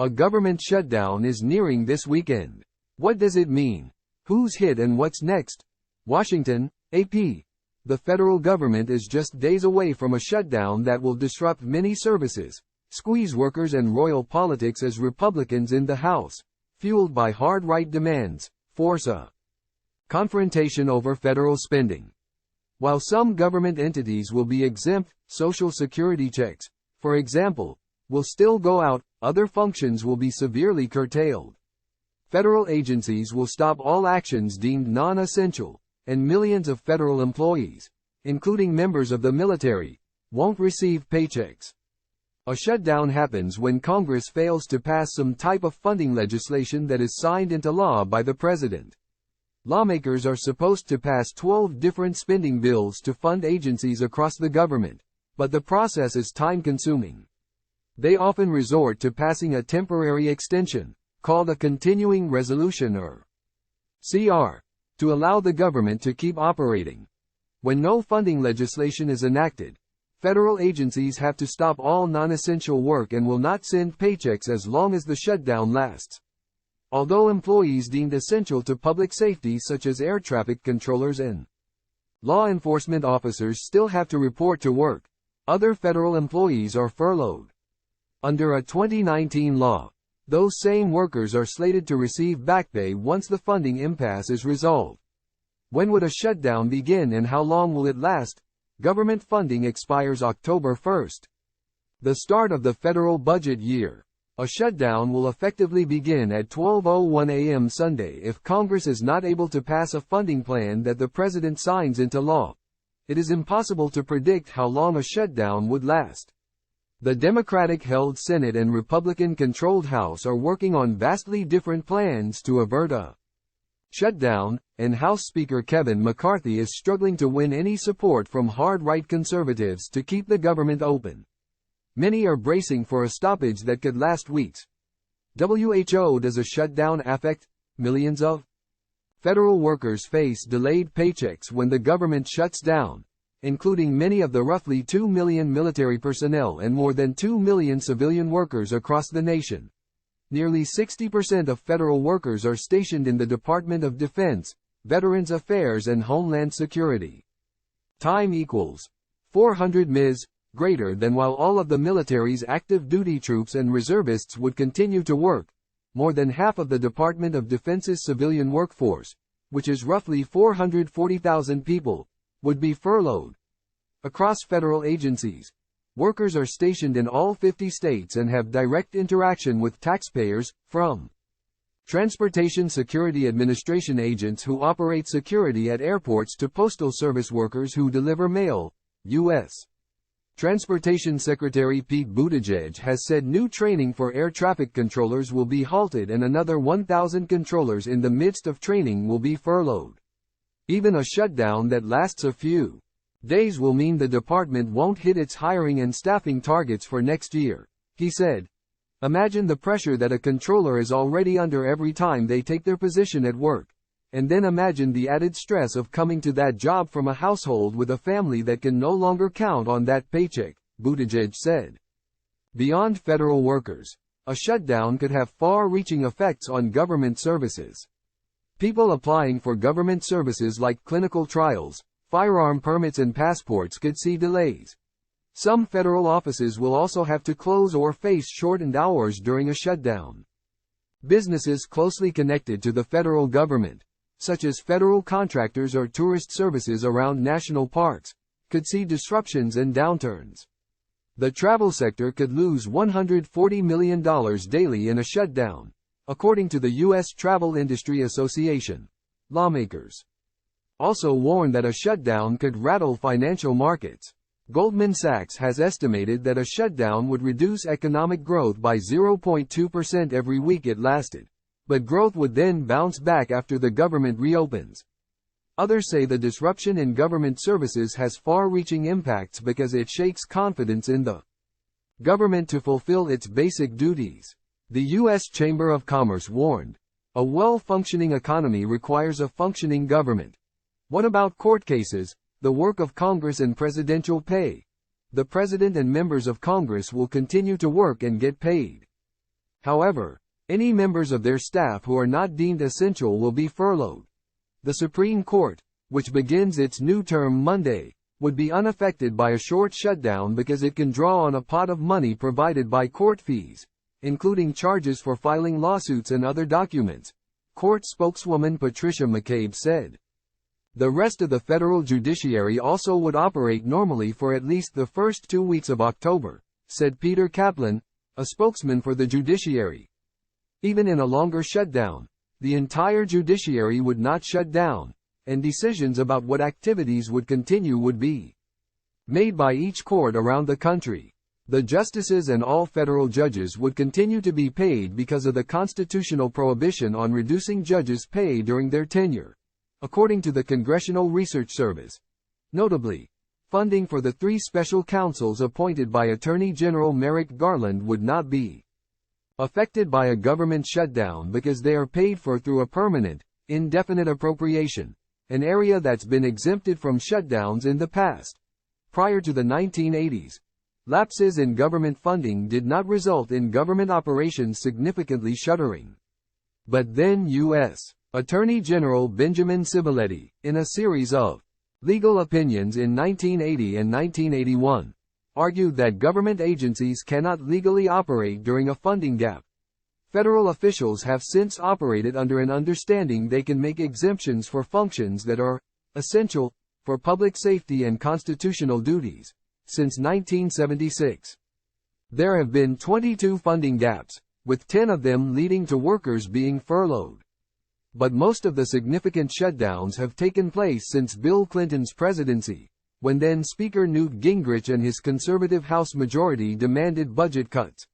A government shutdown is nearing this weekend. What does it mean? Who's hit and what's next? Washington, AP. The federal government is just days away from a shutdown that will disrupt many services, squeeze workers and roil politics as Republicans in the House, fueled by hard right demands, force a confrontation over federal spending. While some government entities will be exempt, Social Security checks, for example, will still go out, other functions will be severely curtailed. Federal agencies will stop all actions deemed non-essential, and millions of federal employees, including members of the military, won't receive paychecks. A shutdown happens when Congress fails to pass some type of funding legislation that is signed into law by the president. Lawmakers are supposed to pass 12 different spending bills to fund agencies across the government, but the process is time-consuming. They often resort to passing a temporary extension, called a continuing resolution or CR, to allow the government to keep operating. When no funding legislation is enacted, federal agencies have to stop all non-essential work and will not send paychecks as long as the shutdown lasts. Although employees deemed essential to public safety such as air traffic controllers and law enforcement officers still have to report to work, other federal employees are furloughed. Under a 2019 law, those same workers are slated to receive back pay once the funding impasse is resolved. When would a shutdown begin and how long will it last? Government funding expires October 1st. The start of the federal budget year. A shutdown will effectively begin at 12:01 a.m. Sunday if Congress is not able to pass a funding plan that the president signs into law. It is impossible to predict how long a shutdown would last. The Democratic-held Senate and Republican-controlled House are working on vastly different plans to avert a shutdown, and House Speaker Kevin McCarthy is struggling to win any support from hard-right conservatives to keep the government open. Many are bracing for a stoppage that could last weeks. WHO. Does a shutdown affect millions of federal workers face delayed paychecks when the government shuts down, including many of the roughly 2 million military personnel and more than 2 million civilian workers across the nation. Nearly 60% of federal workers are stationed in the Department of Defense, Veterans Affairs and Homeland Security. Time equals 400 ms, greater than while all of the military's active duty troops and reservists would continue to work. More than half of the Department of Defense's civilian workforce, which is roughly 440,000 people, would be furloughed. Across federal agencies, workers are stationed in all 50 states and have direct interaction with taxpayers, from Transportation Security Administration agents who operate security at airports to Postal Service workers who deliver mail. U.S. Transportation Secretary Pete Buttigieg has said new training for air traffic controllers will be halted and another 1,000 controllers in the midst of training will be furloughed. Even a shutdown that lasts a few days will mean the department won't hit its hiring and staffing targets for next year, he said. Imagine the pressure that a controller is already under every time they take their position at work. And then imagine the added stress of coming to that job from a household with a family that can no longer count on that paycheck, Buttigieg said. Beyond federal workers, a shutdown could have far-reaching effects on government services. People applying for government services like clinical trials, firearm permits and passports could see delays. Some federal offices will also have to close or face shortened hours during a shutdown. Businesses closely connected to the federal government, such as federal contractors or tourist services around national parks, could see disruptions and downturns. The travel sector could lose $140 million daily in a shutdown, according to the U.S. Travel Industry Association. Lawmakers also warn that a shutdown could rattle financial markets. Goldman Sachs has estimated that a shutdown would reduce economic growth by 0.2% every week it lasted, but growth would then bounce back after the government reopens. Others say the disruption in government services has far-reaching impacts because it shakes confidence in the government to fulfill its basic duties. The U.S. Chamber of Commerce warned, a well-functioning economy requires a functioning government. What about court cases, the work of Congress and presidential pay? The president and members of Congress will continue to work and get paid. However, any members of their staff who are not deemed essential will be furloughed. The Supreme Court, which begins its new term Monday, would be unaffected by a short shutdown because it can draw on a pot of money provided by court fees, including charges for filing lawsuits and other documents, court spokeswoman Patricia McCabe said. The rest of the federal judiciary also would operate normally for at least the first 2 weeks of October, said Peter Kaplan, a spokesman for the judiciary. Even in a longer shutdown, the entire judiciary would not shut down, and decisions about what activities would continue would be made by each court around the country. The justices and all federal judges would continue to be paid because of the constitutional prohibition on reducing judges' pay during their tenure, according to the Congressional Research Service. Notably, funding for the 3 special counsels appointed by Attorney General Merrick Garland would not be affected by a government shutdown because they are paid for through a permanent, indefinite appropriation, an area that's been exempted from shutdowns in the past. Prior to the 1980s, lapses in government funding did not result in government operations significantly shuttering. But then U.S. Attorney General Benjamin Civiletti, in a series of legal opinions in 1980 and 1981, argued that government agencies cannot legally operate during a funding gap. Federal officials have since operated under an understanding they can make exemptions for functions that are essential for public safety and constitutional duties since 1976. There have been 22 funding gaps, with 10 of them leading to workers being furloughed. But most of the significant shutdowns have taken place since Bill Clinton's presidency, when then Speaker Newt Gingrich and his conservative House majority demanded budget cuts.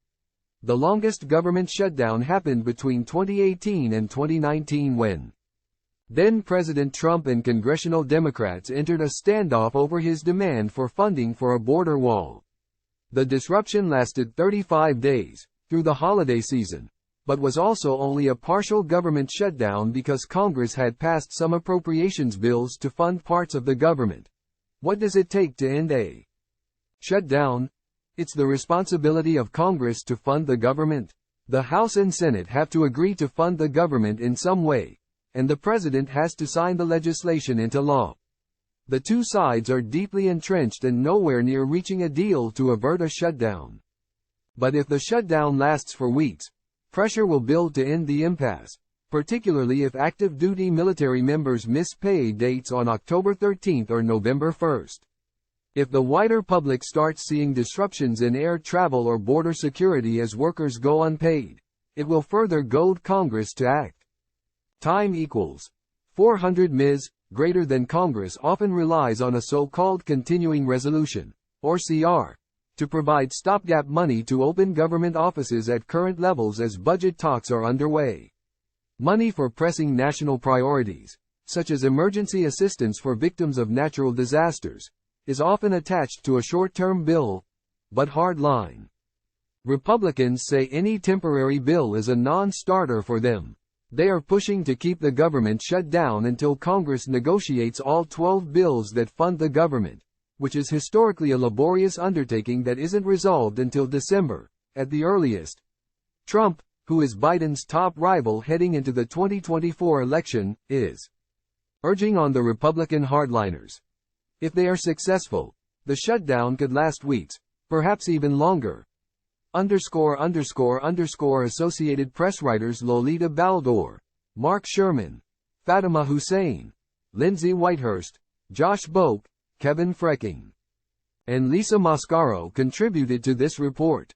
The longest government shutdown happened between 2018 and 2019 when then-President Trump and congressional Democrats entered a standoff over his demand for funding for a border wall. The disruption lasted 35 days, through the holiday season, but was also only a partial government shutdown because Congress had passed some appropriations bills to fund parts of the government. What does it take to end a shutdown? It's the responsibility of Congress to fund the government. The House and Senate have to agree to fund the government in some way, and the President has to sign the legislation into law. The two sides are deeply entrenched and nowhere near reaching a deal to avert a shutdown. But if the shutdown lasts for weeks, pressure will build to end the impasse, particularly if active duty military members miss pay dates on October 13 or November 1. If the wider public starts seeing disruptions in air travel or border security as workers go unpaid, it will further goad Congress to act. Time equals 400 Ms. Greater than Congress often relies on a so-called continuing resolution, or CR, to provide stopgap money to open government offices at current levels as budget talks are underway. Money for pressing national priorities, such as emergency assistance for victims of natural disasters, is often attached to a short-term bill, but hard line. Republicans say any temporary bill is a non-starter for them. They are pushing to keep the government shut down until Congress negotiates all 12 bills that fund the government, which is historically a laborious undertaking that isn't resolved until December, at the earliest. Trump, who is Biden's top rival heading into the 2024 election, is urging on the Republican hardliners. If they are successful, the shutdown could last weeks, perhaps even longer. Associated Press writers Lolita Baldor, Mark Sherman, Fatima Hussein, Lindsay Whitehurst, Josh Boak, Kevin Frecking, and Lisa Mascaro contributed to this report.